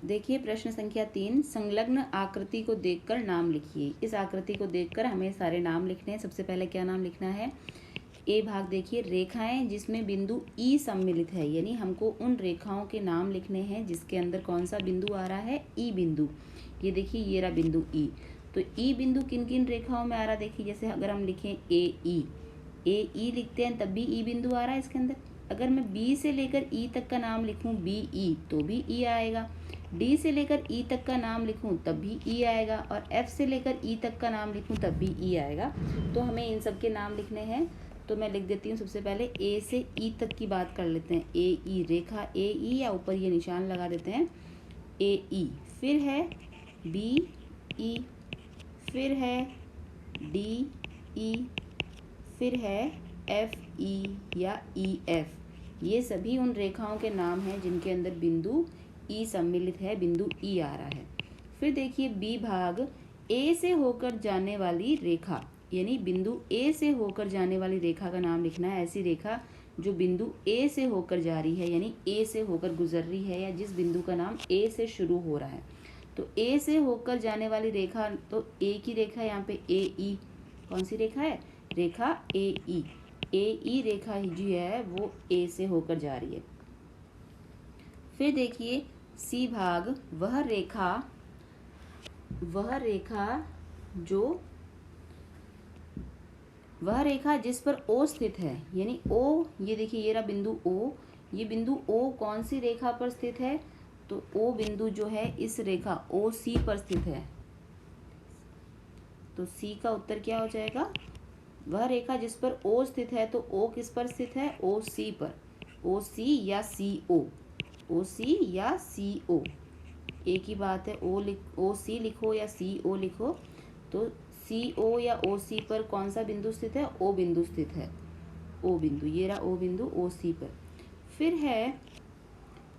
देखिए प्रश्न संख्या 3, संलग्न आकृति को देखकर नाम लिखिए। इस आकृति को देखकर हमें सारे नाम लिखने हैं। सबसे पहले क्या नाम लिखना है? ए भाग देखिए, रेखाएं जिसमें बिंदु ई सम्मिलित है, यानी हमको उन रेखाओं के नाम लिखने हैं जिसके अंदर कौन सा बिंदु आ रहा है? ई बिंदु। ये देखिए, ये रहा बिंदु ई। तो ई बिंदु किन किन रेखाओं में आ रहा है? देखिए जैसे अगर हम लिखें ए ई लिखते हैं तब भी ई बिंदु आ रहा है इसके अंदर। अगर मैं बी से लेकर ई तक का नाम लिखूं बी ई, तो भी ई आएगा। डी से लेकर ई तक का नाम लिखूं तब भी ई आएगा, और एफ से लेकर ई तक का नाम लिखूं तब भी ई आएगा। तो हमें इन सब के नाम लिखने हैं। तो मैं लिख देती हूँ सबसे पहले ए से ई तक की बात कर लेते हैं। ए ई, रेखा ए ई, या ऊपर ये निशान लगा देते हैं ए ई। फिर है बी ई, फिर है डी ई, फिर है एफ ई या ई एफ। ये सभी उन रेखाओं के नाम हैं जिनके अंदर बिंदु ई सम्मिलित है, बिंदु ई आ रहा है। फिर देखिए बी भाग, ए से होकर जाने वाली रेखा, यानी बिंदु ए से होकर जाने वाली रेखा का नाम लिखना है। ऐसी रेखा जो बिंदु ए से होकर जा रही है, यानी ए से होकर गुजर रही है, या जिस बिंदु का नाम ए से शुरू हो रहा है। तो ए से होकर जाने वाली रेखा, तो ए की रेखा यहाँ पे ए ई। कौन सी रेखा है? रेखा ए ई। ए ई रेखा ही जो है वो ए से होकर जा रही है। फिर देखिए सी भाग, वह रेखा जिस पर ओ स्थित है, यानी ओ, ये देखिए ये रहा बिंदु ओ। ये बिंदु ओ कौन सी रेखा पर स्थित है? तो ओ बिंदु जो है इस रेखा ओ सी पर स्थित है। तो सी का उत्तर क्या हो जाएगा? वह रेखा जिस पर ओ स्थित है। तो ओ किस पर स्थित है? ओ सी पर। ओ सी या सी ओ, ओ सी या सी ओ, एक ही बात है। ओ सी लिखो या सी ओ लिखो। तो सी ओ या ओ सी पर कौन सा बिंदु स्थित है? ओ बिंदु स्थित है। ओ बिंदु, ये रहा ओ बिंदु ओ सी पर। फिर है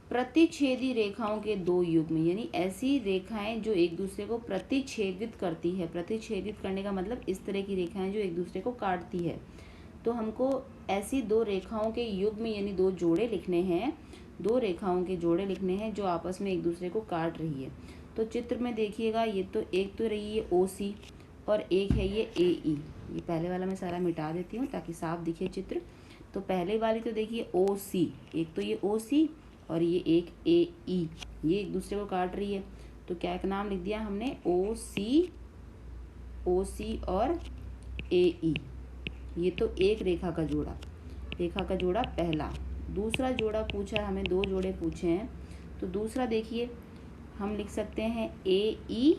प्रतिच्छेदी रेखाओं के दो युग्म, यानी ऐसी रेखाएं जो एक दूसरे को प्रतिच्छेदित करती है। प्रतिच्छेदित करने का मतलब इस तरह की रेखाएं जो एक दूसरे को काटती है। तो हमको ऐसी दो रेखाओं के युग्म यानी दो जोड़े लिखने हैं। दो रेखाओं के जोड़े लिखने हैं जो आपस में एक दूसरे को काट रही है। तो चित्र में देखिएगा, ये तो एक तो रही है ओ सी और एक है ये ए ई। ये पहले वाला मैं सारा मिटा देती हूँ ताकि साफ दिखे चित्र। तो पहले वाली तो देखिए ओ सी, एक तो ये ओ सी और ये एक ए ई, ये एक दूसरे को काट रही है। तो क्या एक नाम लिख दिया हमने? ओ सी और ए ई। ये तो एक रेखा का जोड़ा पहला। दूसरा जोड़ा पूछा हमें, दो जोड़े पूछे हैं। तो दूसरा देखिए हम लिख सकते हैं ए ई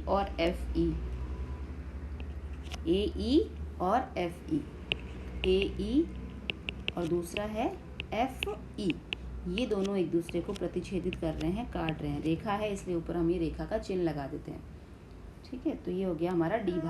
और एफ ई, ए ई और एफ ई, ए ई और दूसरा है एफ ई। ये दोनों एक दूसरे को प्रतिच्छेदित कर रहे हैं, काट रहे हैं। रेखा है इसलिए ऊपर हम ये रेखा का चिन्ह लगा देते हैं। ठीक है, तो ये हो गया हमारा डी भाग।